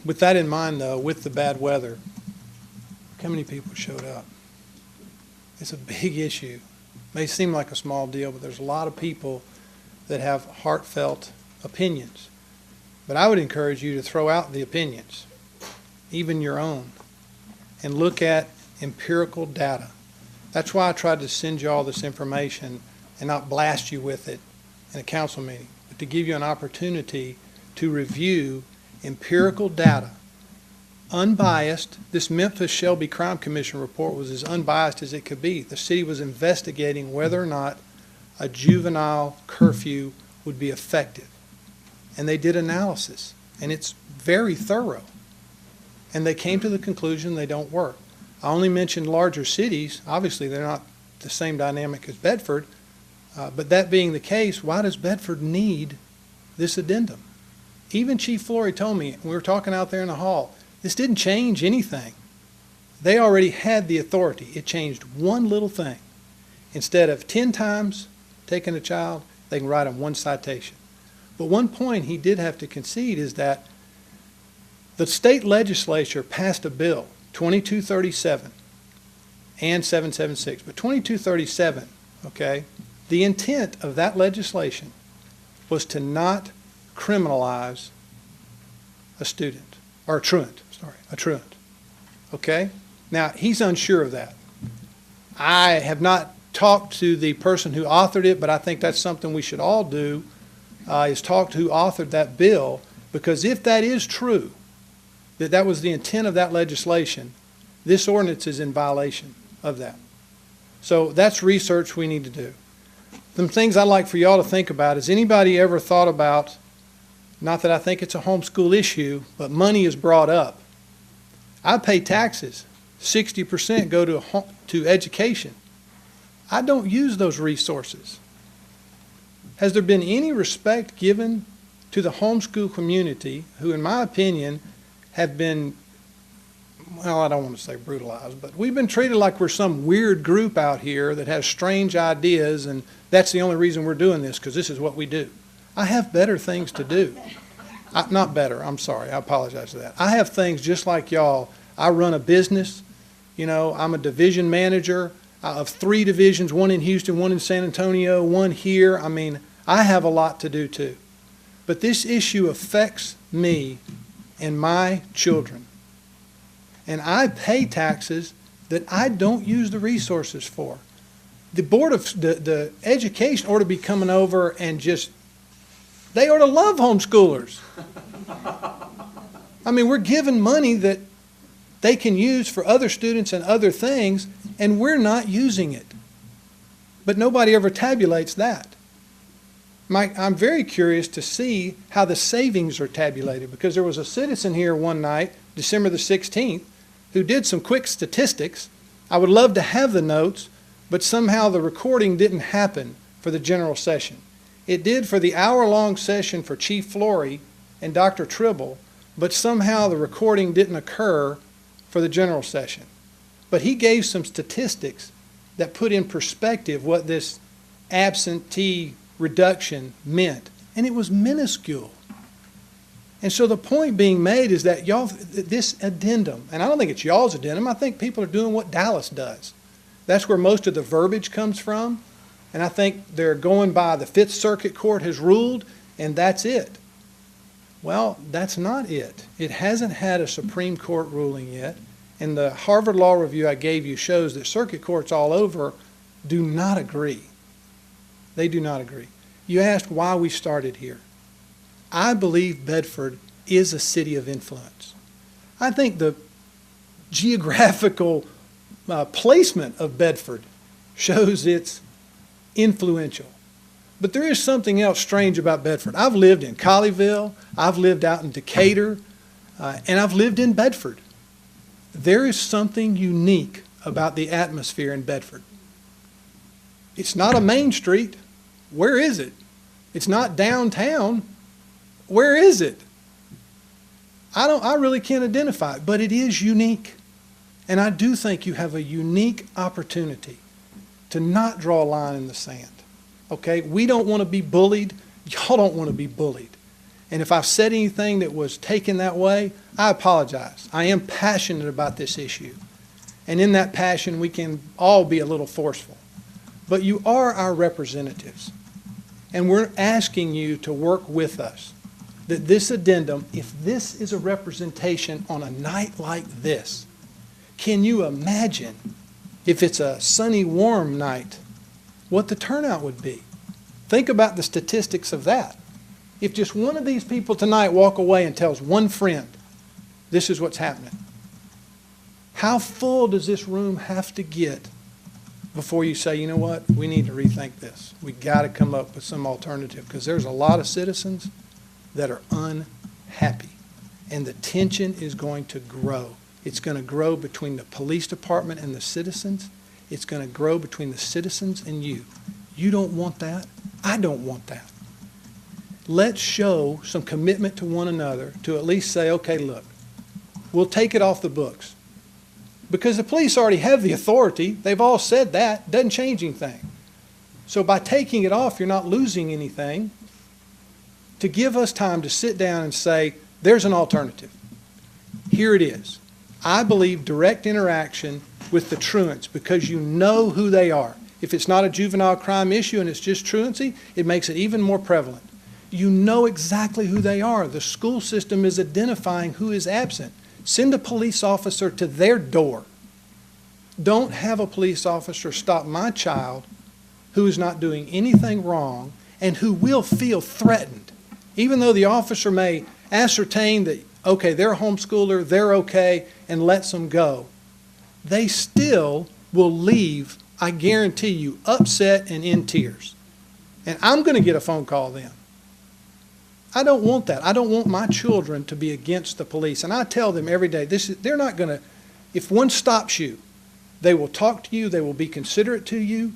With that in mind, though, with the bad weather, how many people showed up? It's a big issue. May seem like a small deal, but there's a lot of people that have heartfelt opinions. But I would encourage you to throw out the opinions, even your own, and look at empirical data. That's why I tried to send you all this information and not blast you with it in a council meeting, but to give you an opportunity to review empirical data, unbiased. This Memphis Shelby Crime Commission report was as unbiased as it could be. The city was investigating whether or not a juvenile curfew would be effective. And they did analysis, and it's very thorough. And they came to the conclusion they don't work. I only mentioned larger cities. Obviously, they're not the same dynamic as Bedford. But that being the case, why does Bedford need this addendum? Even Chief Flory told me, we were talking out there in the hall, this didn't change anything. They already had the authority. It changed one little thing. Instead of 10 times taking a child, they can write them one citation. But one point he did have to concede is that the state legislature passed a bill, 2237 and 776, but 2237, okay, the intent of that legislation was to not criminalize a student, or a truant, a truant, okay? Now, he's unsure of that. I have not talked to the person who authored it, but I think that's something we should all do, is talk to who authored that bill, because if that is true, that that was the intent of that legislation, this ordinance is in violation of that. So that's research we need to do. Some things I'd like for y'all to think about is, anybody ever thought about, not that I think it's a homeschool issue, but money is brought up. I pay taxes. 60% go to education. I don't use those resources. Has there been any respect given to the homeschool community, who in my opinion have been, well, I don't want to say brutalized, but we've been treated like we're some weird group out here that has strange ideas, and that's the only reason we're doing this, because this is what we do. I have better things to do. Not better, I'm sorry, I apologize for that. I have things just like y'all. I run a business. You know, I'm a division manager of 3 divisions, one in Houston, one in San Antonio, one here. I mean, I have a lot to do too. But this issue affects me and my children. And I pay taxes that I don't use the resources for. The Board of the Education ought to be coming over and just, they ought to love homeschoolers. I mean, we're giving money that they can use for other students and other things, and we're not using it. But nobody ever tabulates that. I'm very curious to see how the savings are tabulated, because there was a citizen here one night, December the 16th, who did some quick statistics. I would love to have the notes, but somehow the recording didn't happen for the general session. It did for the hour-long session for Chief Flory and Dr. Tribble, but somehow the recording didn't occur for the general session. But he gave some statistics that put in perspective what this absentee reduction meant, and it was minuscule. And so the point being made is that y'all, this addendum, and I don't think it's y'all's addendum, I think people are doing what Dallas does. That's where most of the verbiage comes from, and I think they're going by the Fifth Circuit Court has ruled, and that's it. Well, that's not it. It hasn't had a Supreme Court ruling yet, and the Harvard Law Review I gave you shows that circuit courts all over do not agree. They do not agree. You asked why we started here. I believe Bedford is a city of influence. I think the geographical placement of Bedford shows it's influential. But there is something else strange about Bedford. I've lived in Colleyville, I've lived out in Decatur, and I've lived in Bedford. There is something unique about the atmosphere in Bedford. It's not a main street. Where is it? It's not downtown. Where is it? I really can't identify it, but it is unique. And I do think you have a unique opportunity to not draw a line in the sand. Okay? We don't want to be bullied. Y'all don't want to be bullied. And if I've said anything that was taken that way, I apologize. I am passionate about this issue. And in that passion, we can all be a little forceful. But you are our representatives. And we're asking you to work with us. That this addendum, if this is a representation on a night like this, can you imagine if it's a sunny, warm night, what the turnout would be? Think about the statistics of that. If just one of these people tonight walk away and tells one friend, this is what's happening, how full does this room have to get before you say, you know what, we need to rethink this. We got to come up with some alternative, because there's a lot of citizens that are unhappy, and the tension is going to grow. It's going to grow between the police department and the citizens. It's going to grow between the citizens and you. You don't want that. I don't want that. Let's show some commitment to one another to at least say, okay, look, we'll take it off the books. Because the police already have the authority. They've all said that. Doesn't change anything. So by taking it off, you're not losing anything. To give us time to sit down and say, there's an alternative. Here it is. I believe direct interaction with the truants, because you know who they are. If it's not a juvenile crime issue and it's just truancy, it makes it even more prevalent. You know exactly who they are. The school system is identifying who is absent. Send a police officer to their door. Don't have a police officer stop my child who is not doing anything wrong and who will feel threatened. Even though the officer may ascertain that, okay, they're a homeschooler, they're okay, and lets them go, they still will leave, I guarantee you, upset and in tears. And I'm going to get a phone call then. I don't want that. I don't want my children to be against the police. And I tell them every day, they're not going to, if one stops you, they will talk to you, they will be considerate to you,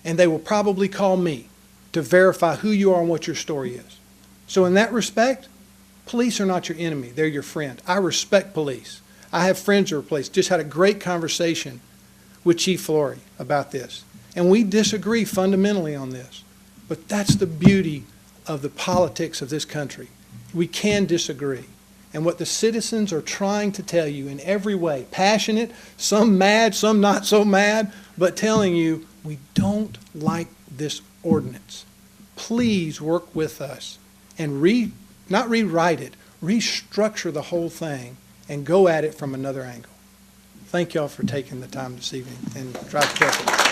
and they will probably call me to verify who you are and what your story is. So in that respect, police are not your enemy. They're your friend. I respect police. I have friends who are police. Just had a great conversation with Chief Flory about this. And we disagree fundamentally on this. But that's the beauty of the politics of this country. We can disagree. And what the citizens are trying to tell you in every way, passionate, some mad, some not so mad, but telling you, we don't like this ordinance. Please work with us and not rewrite it, restructure the whole thing and go at it from another angle. Thank y'all for taking the time this evening, and drive carefully.